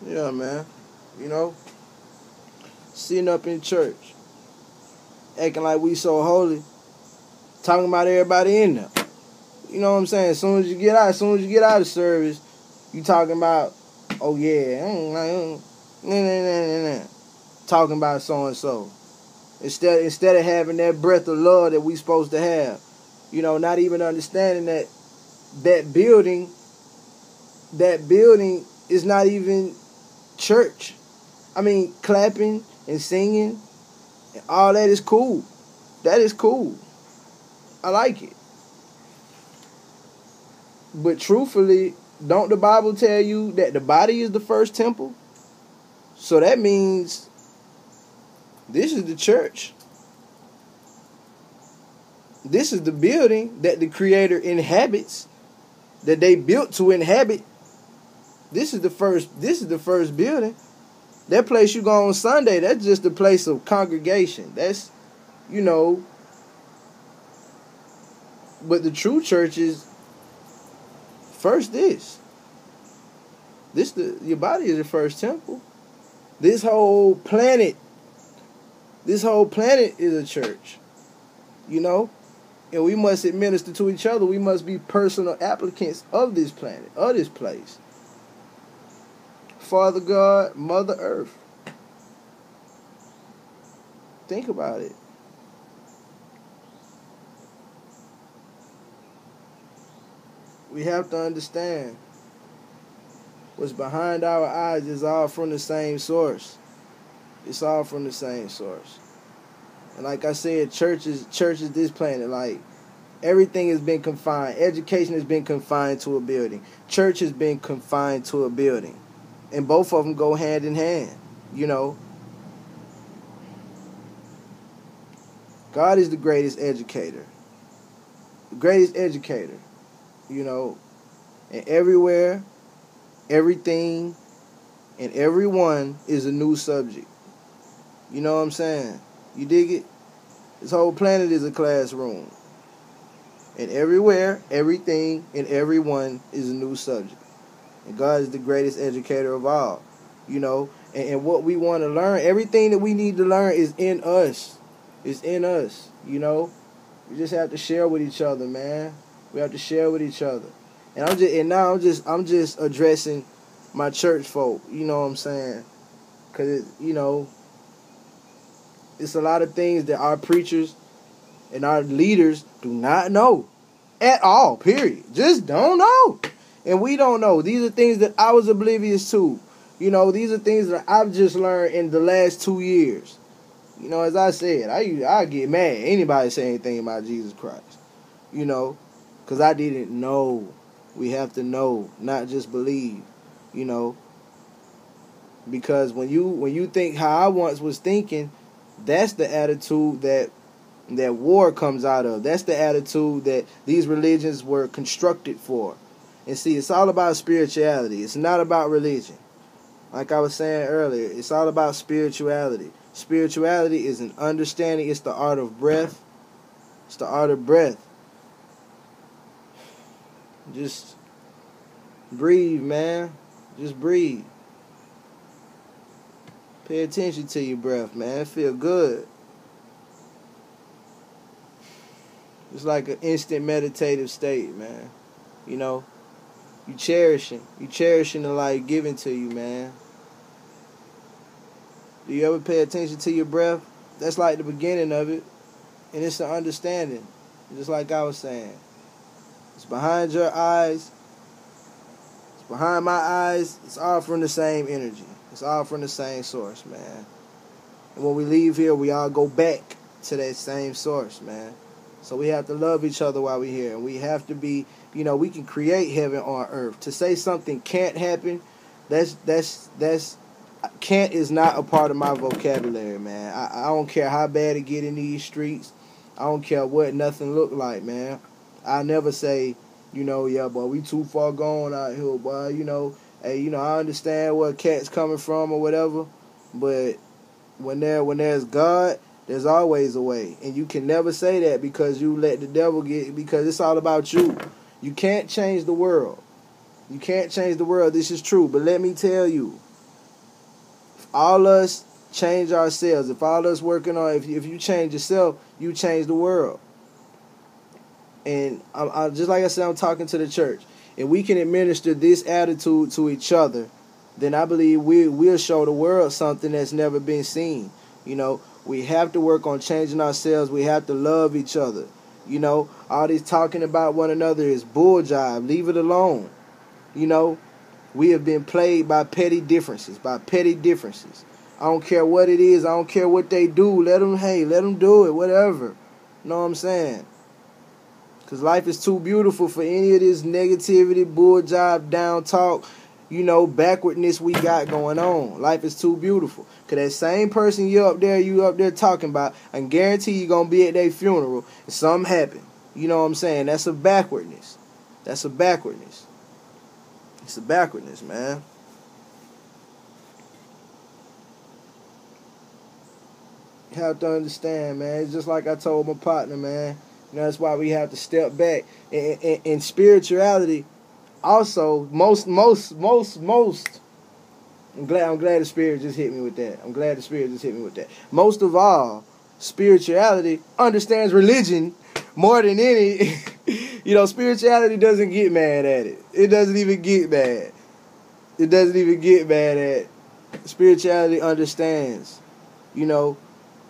Yeah, man. You know, sitting up in church, acting like we so holy, talking about everybody in there. You know what I'm saying? As soon as you get out of service, you talking about, oh yeah, talking about so and so. Instead of having that breath of love that we supposed to have, not even understanding that that building, that building is not even church. I mean, clapping and singing, and all that is cool. That is cool. I like it. But truthfully, don't the Bible tell you that the body is the first temple? So that means this is the church. This is the building that the Creator inhabits, that they built to inhabit. This is the first building. That place you go on Sunday, that's just a place of congregation. That's, but the true church is first this. Your body is the first temple. This whole planet is a church. And we must administer to each other. We must be personal applicants of this planet, of this place. Father God, Mother Earth. Think about it. We have to understand what's behind our eyes is all from the same source. It's all from the same source. And like I said, church is this planet. Like, everything has been confined. Education has been confined to a building. Church has been confined to a building. And both of them go hand in hand. God is the greatest educator. The greatest educator. And everywhere, everything, and everyone is a new subject. You know what I'm saying? You dig it? This whole planet is a classroom. And everywhere, everything, and everyone is a new subject. And God is the greatest educator of all. And what we want to learn, everything that we need to learn is in us. It's in us, We just have to share with each other, man. We have to share with each other. And I'm just addressing my church folk, you know what I'm saying? Cuz it's a lot of things that our preachers and our leaders do not know at all, period. Just don't know. And we don't know. These are things that I was oblivious to. These are things that I've just learned in the last 2 years. As I said, I get mad. Anybody say anything about Jesus Christ. Because I didn't know. We have to know, not just believe. Because when you think how I once was thinking, that's the attitude that war comes out of. That's the attitude that these religions were constructed for. And see, it's all about spirituality. It's not about religion. Like I was saying earlier, it's all about spirituality. Spirituality is an understanding. It's the art of breath. It's the art of breath. Just breathe, man. Just breathe. Pay attention to your breath, man. It feel good. It's like an instant meditative state, man. You cherishing the life given to you, man. Do you ever pay attention to your breath? That's like the beginning of it. And it's the understanding. Just like I was saying. It's behind your eyes. It's behind my eyes. It's all from the same energy. It's all from the same source, man. And when we leave here, we all go back to that same source, man. So we have to love each other while we're here. And we have to be, we can create heaven on earth. To say something can't happen, can't is not a part of my vocabulary, man. I don't care how bad it get in these streets. I don't care what nothing look like, man. I never say, yeah, boy, we too far gone out here, boy. Hey, I understand where cat's coming from or whatever, but when there's God, there's always a way. And you can never say that because you let the devil because it's all about you. You can't change the world. You can't change the world. This is true. But let me tell you, if all us change ourselves, if all us working on, if you change yourself, you change the world. And I just like I said, I'm talking to the church. If we can administer this attitude to each other, then I believe we'll show the world something that's never been seen. You know, we have to work on changing ourselves. We have to love each other. You know, all this talking about one another is bull jive. Leave it alone. You know, we have been played by petty differences, I don't care what it is. I don't care what they do. Let them do it, whatever. You know what I'm saying? Because life is too beautiful for any of this negativity, bull jive, down talk, backwardness we got going on. Life is too beautiful. Because that same person you up there talking about, I guarantee you going to be at their funeral and something happen. You know what I'm saying? That's a backwardness. It's a backwardness, man. You have to understand, man. It's just like I told my partner, man. That's why we have to step back. In spirituality, also, most. I'm glad the Spirit just hit me with that. Most of all, spirituality understands religion more than any. Spirituality doesn't get mad at it. It doesn't even get mad. Spirituality understands,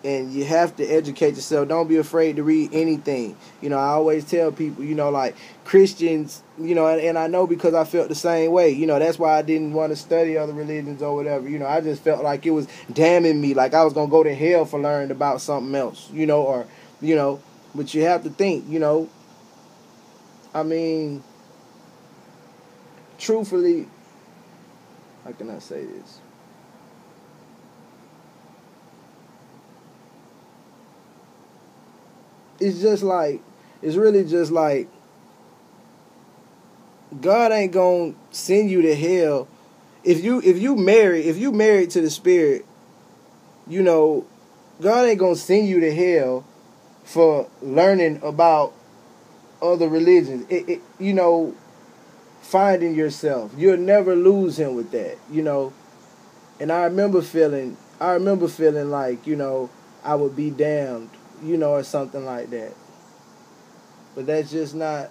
and you have to educate yourself. Don't be afraid to read anything. I always tell people, like Christians, and I know because I felt the same way. That's why I didn't want to study other religions or whatever. I just felt like it was damning me, like I was going to go to hell for learning about something else, but you have to think, I mean, truthfully, how can I say this? It's really just like God ain't gonna send you to hell if you married to the Spirit. God ain't gonna send you to hell for learning about other religions. Finding yourself, you'll never lose Him with that. And I remember feeling like I would be damned. Or something like that. But that's just not,